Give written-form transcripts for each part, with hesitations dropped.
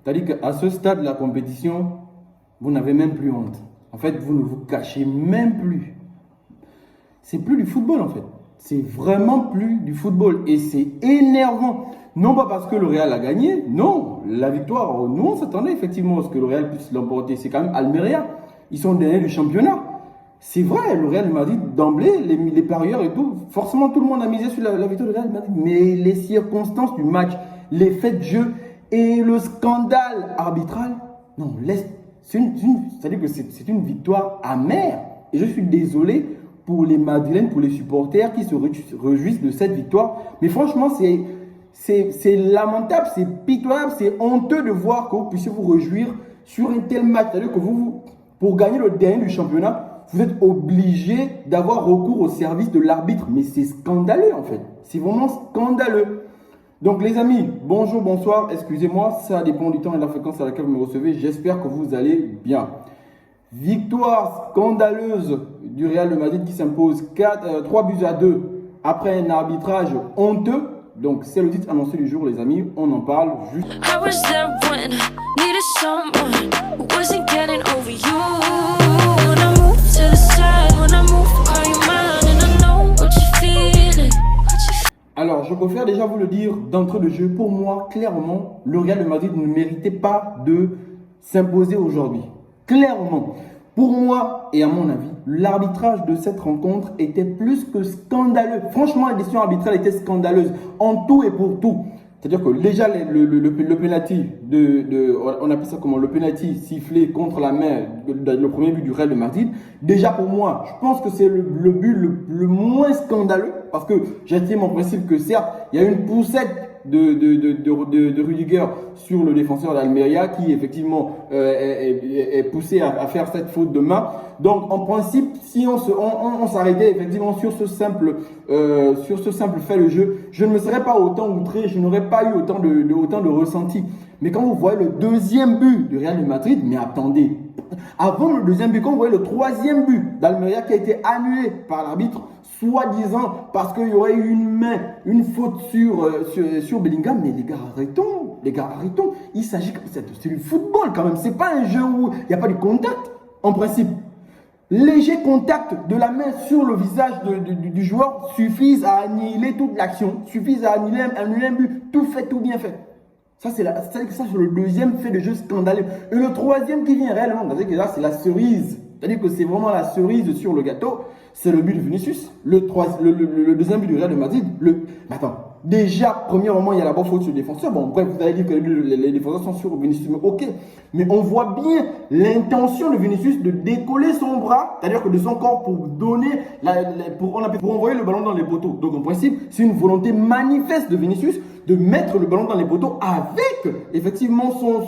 C'est-à-dire qu'à ce stade de la compétition, vous n'avez même plus honte. En fait, vous ne vous cachez même plus. C'est plus du football en fait. C'est vraiment plus du football. Et c'est énervant. Non pas parce que le Real a gagné. Non, la victoire, nous on s'attendait effectivement à ce que le Real puisse l'emporter. C'est quand même Almeria. Ils sont derniers du championnat. C'est vrai, le Real Madrid, d'emblée, les parieurs et tout, forcément tout le monde a misé sur la victoire du Real Madrid. Mais les circonstances du match, les faits de jeu et le scandale arbitral, non, c'est-à-dire que c'est une victoire amère. Et je suis désolé pour les Madrilènes, pour les supporters qui se réjouissent de cette victoire. Mais franchement, c'est lamentable, c'est pitoyable, c'est honteux de voir que vous puissiez vous réjouir sur un tel match. C'est-à-dire que vous, pour gagner le dernier du championnat, vous êtes obligé d'avoir recours au service de l'arbitre. Mais c'est scandaleux en fait. C'est vraiment scandaleux. Donc les amis, bonjour, bonsoir, excusez-moi, ça dépend du temps et de la fréquence à laquelle vous me recevez. J'espère que vous allez bien. Victoire scandaleuse du Real de Madrid qui s'impose 3-2 après un arbitrage honteux. Donc c'est le titre annoncé du jour les amis, on en parle juste. Alors, je préfère déjà vous le dire d'entrée de jeu. Pour moi, clairement, le Real de Madrid ne méritait pas de s'imposer aujourd'hui. Clairement. Pour moi, et à mon avis, l'arbitrage de cette rencontre était plus que scandaleux. Franchement, la décision arbitrale était scandaleuse en tout et pour tout. C'est-à-dire que déjà, le penalty, on appelle ça comment, le penalty sifflé contre la main, le premier but du Real de Madrid, déjà pour moi, je pense que c'est le but le moins scandaleux, parce que j'estime en principe que certes, il y a une poussette de Rudiger sur le défenseur d'Almeria qui effectivement est poussé à faire cette faute de main. Donc en principe, si on s'arrêtait effectivement sur ce simple fait de jeu, je ne me serais pas autant outré, je n'aurais pas eu autant de ressenti. Mais quand vous voyez le deuxième but du Real de Madrid, mais attendez, avant le deuxième but, quand vous voyez le troisième but d'Almeria qui a été annulé par l'arbitre, soi-disant parce qu'il y aurait eu une faute sur Bellingham, mais les gars arrêtons. Il s'agit, c'est du football quand même, c'est pas un jeu où il n'y a pas de contact en principe. Léger contact de la main sur le visage du joueur suffisent à annihiler toute l'action, suffisent à annuler un but, tout fait, tout bien fait. Ça, c'est le deuxième fait de jeu scandaleux. Et le troisième qui vient réellement, c'est-à-dire que là, c'est la cerise. C'est-à-dire que c'est vraiment la cerise sur le gâteau. C'est le but de Vinicius. Le deuxième but du Real de Madrid. Attends. Déjà, premièrement, il y a la bonne faute sur le défenseur. Bon, bref, vous allez dire que les défenseurs sont sur Vinicius. Mais ok. Mais on voit bien l'intention de Vinicius de décoller son bras, c'est-à-dire que de son corps pour donner, pour envoyer le ballon dans les poteaux. Donc, en principe, c'est une volonté manifeste de Vinicius de mettre le ballon dans les poteaux avec, effectivement, son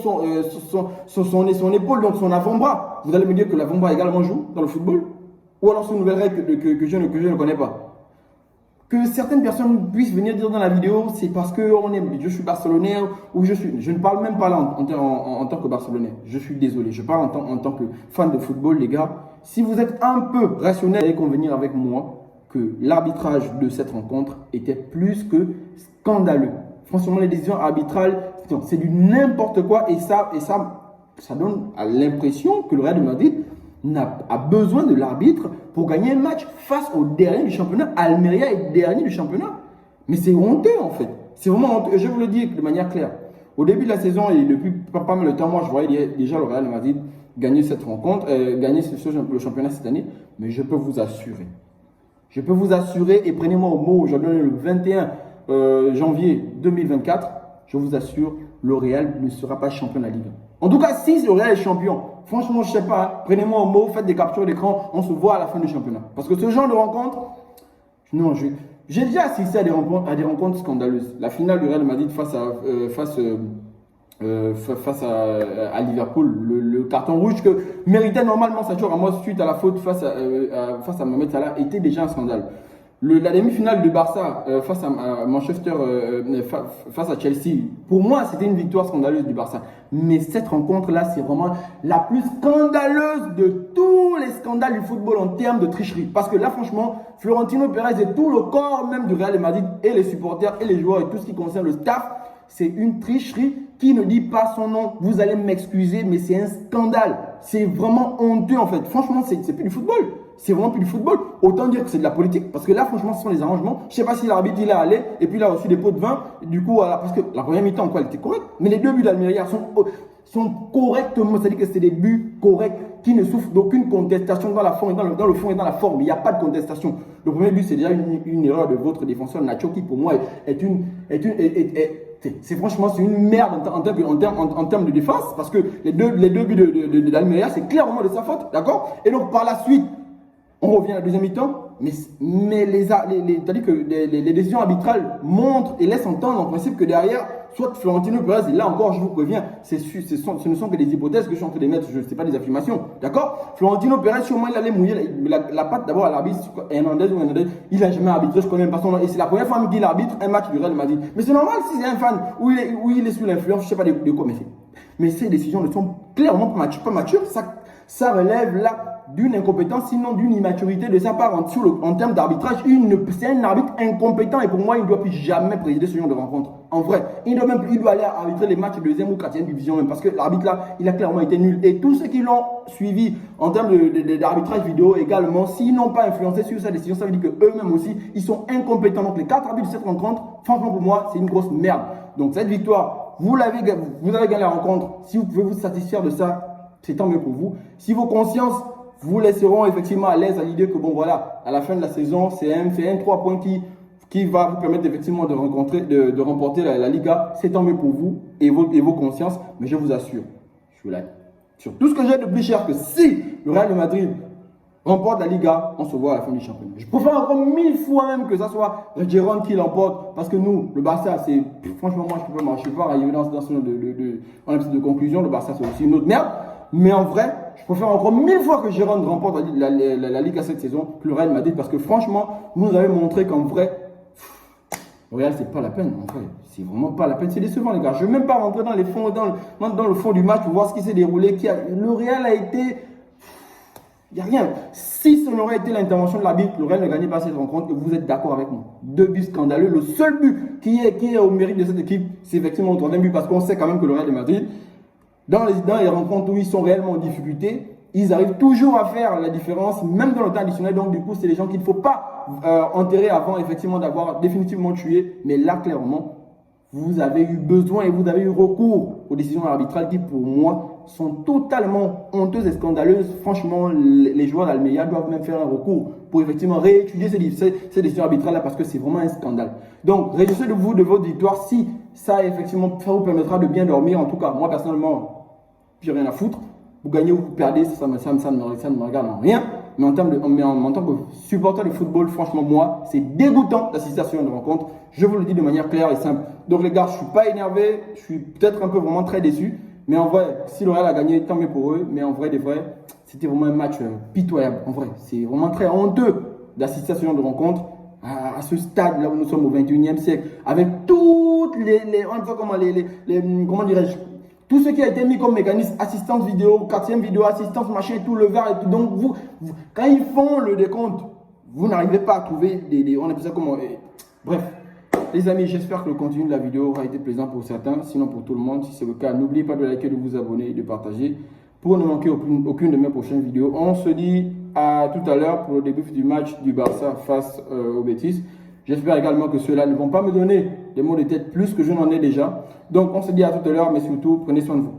épaule, donc son avant-bras. Vous allez me dire que l'avant-bras également joue dans le football? Ou alors c'est une nouvelle règle que je ne connais pas. Que certaines personnes puissent venir dire dans la vidéo, c'est parce que je suis barcelonais ou je ne parle même pas là en tant que barcelonais. Je suis désolé, je parle en tant que fan de football, les gars. Si vous êtes un peu rationnel, vous allez convenir avec moi que l'arbitrage de cette rencontre était plus que scandaleux. Franchement, les décisions arbitrales, c'est du n'importe quoi et ça donne l'impression que le Real de Madrid a besoin de l'arbitre pour gagner un match face au dernier du championnat. Almeria est dernier du championnat. Mais c'est honteux en fait. C'est vraiment honteux. Je vous le dis de manière claire. Au début de la saison et depuis pas mal de temps, moi je voyais déjà le Real de Madrid gagner cette rencontre, gagner le championnat cette année. Mais je peux vous assurer. Et prenez-moi au mot, aujourd'hui le 21 janvier 2024, je vous assure, le Real ne sera pas champion de la Ligue. En tout cas, si le Real est champion, franchement, je ne sais pas, hein, prenez-moi au mot, faites des captures d'écran, on se voit à la fin du championnat. Parce que ce genre de rencontre, non, j'ai déjà assisté à des rencontres scandaleuses. La finale du Real Madrid face à Liverpool, le carton rouge que méritait normalement Sergio Ramos suite à la faute face à Mohamed Salah était déjà un scandale. La demi-finale de Barça face à Manchester, face à Chelsea, pour moi, c'était une victoire scandaleuse du Barça. Mais cette rencontre-là, c'est vraiment la plus scandaleuse de tous les scandales du football en termes de tricherie. Parce que là, franchement, Florentino Pérez et tout le corps même du Real de Madrid, et les supporters, et les joueurs, et tout ce qui concerne le staff, c'est une tricherie qui ne dit pas son nom, vous allez m'excuser, mais c'est un scandale. C'est vraiment honteux en fait. Franchement, c'est plus du football. C'est vraiment plus du football. Autant dire que c'est de la politique. Parce que là, franchement, ce sont les arrangements. Je ne sais pas si l'arbitre, il est allé et puis il a reçu des pots de vin. Du coup, voilà, parce que la première mi-temps, quoi, elle était correcte. Mais les deux buts d'Almeria sont correctement. C'est-à-dire que c'est des buts corrects qui ne souffrent d'aucune contestation dans la forme, dans le fond et dans la forme. Il n'y a pas de contestation. Le premier but, c'est déjà une erreur de votre défenseur Nacho qui, pour moi, c'est franchement c'est une merde en termes de défense parce que les deux buts d'Almeria, c'est clairement de sa faute, d'accord? Et donc, par la suite, on revient à la deuxième mi-temps, mais c'est-à-dire que les décisions arbitrales montrent et laissent entendre en principe que derrière, soit Florentino Pérez, et là encore je vous préviens, ce ne sont que des hypothèses que je suis en train de mettre, je ne sais pas des affirmations, d'accord? Florentino Pérez, sûrement il allait mouiller la patte d'abord à l'arbitre, Hernandez, il n'a jamais arbitré, je connais même pas son nom, et c'est la première fois qu'il arbitre un match du Real de Madrid. Mais c'est normal si c'est un fan où il est sous l'influence, je ne sais pas de quoi, mais ces décisions ne sont clairement pas matures, ça relève là d'une incompétence, sinon d'une immaturité de sa part en termes d'arbitrage. C'est un arbitre incompétent et pour moi, il ne doit plus jamais présider ce genre de rencontre. En vrai, il doit aller arbitrer les matchs de deuxième ou quatrième division même parce que l'arbitre là, il a clairement été nul. Et tous ceux qui l'ont suivi en termes d'arbitrage vidéo également, s'ils n'ont pas influencé sur sa décision, ça veut dire qu'eux-mêmes aussi, ils sont incompétents. Donc les 4 arbitres de cette rencontre, franchement pour moi, c'est une grosse merde. Donc cette victoire, vous avez gagné la rencontre. Si vous pouvez vous satisfaire de ça, c'est tant mieux pour vous. Si vos consciences vous laisseront effectivement à l'aise à l'idée que bon voilà, à la fin de la saison, c'est un 3 points qui va vous permettre effectivement de remporter la Liga. C'est tant mieux pour vous et vos consciences, mais je vous assure, je suis là sur tout ce que j'ai de plus cher que si le Real de Madrid remporte la Liga, on se voit à la fin du championnat. Je préfère encore 1000 fois même que ça soit Gérone qui l'emporte, parce que nous, le Barça, c'est franchement moi je peux pas arriver dans ce genre de conclusion. Le Barça c'est aussi une autre merde. Mais en vrai, je préfère encore 1000 fois que Gérone remporte la Ligue à cette saison que le Real Madrid parce que franchement, vous nous avez montré qu'en vrai, le Real, c'est pas la peine. En vrai, c'est vraiment pas la peine. C'est décevant, les gars. Je ne vais même pas rentrer dans le fond du match pour voir ce qui s'est déroulé. Le Real a été. Il n'y a rien. Si ce n'aurait été l'intervention de l'arbitre, le Real ne gagnait pas cette rencontre et vous êtes d'accord avec moi. 2 buts scandaleux. Le seul but qui est au mérite de cette équipe, c'est effectivement le 3e but parce qu'on sait quand même que le Real de Madrid. Dans les rencontres où ils sont réellement en difficulté, ils arrivent toujours à faire la différence, même dans le temps additionnel. Donc, du coup, c'est les gens qu'il ne faut pas enterrer avant, effectivement, d'avoir définitivement tué. Mais là, clairement, vous avez eu besoin et vous avez eu recours aux décisions arbitrales qui, pour moi, sont totalement honteuses et scandaleuses. Franchement, les joueurs d'Almeria doivent même faire un recours pour effectivement réétudier ces décisions arbitrales-là parce que c'est vraiment un scandale. Donc, réjouissez de vous de votre victoire si ça, effectivement, ça vous permettra de bien dormir. En tout cas, moi, personnellement, j'ai rien à foutre. Vous gagnez ou vous perdez, ça ne me regarde en rien. Mais en tant que supporter de football, franchement, moi, c'est dégoûtant d'assister à ce genre de rencontre. Je vous le dis de manière claire et simple. Donc, les gars, je ne suis pas énervé. Je suis peut-être un peu vraiment très déçu. Mais en vrai, si le Real a gagné, tant mieux pour eux. Mais en vrai, c'était vraiment un match pitoyable. En vrai, c'est vraiment très honteux d'assister à ce genre de rencontre. À ce stade là où nous sommes au 21e siècle, avec toutes comment dirais-je, tout ce qui a été mis comme mécanisme, assistance vidéo, 4e vidéo, assistance machin, tout le VAR et tout. Donc, vous, quand ils font le décompte, vous n'arrivez pas à trouver on appelle ça comment. Bref, les amis, j'espère que le contenu de la vidéo aura été plaisant pour certains, sinon pour tout le monde. Si c'est le cas, n'oubliez pas de liker, de vous abonner et de partager pour ne manquer aucune de mes prochaines vidéos. On se dit à tout à l'heure pour le début du match du Barça face au Betis. J'espère également que ceux-là ne vont pas me donner des mots de tête plus que je n'en ai déjà. Donc, on se dit à tout à l'heure, mais surtout, prenez soin de vous.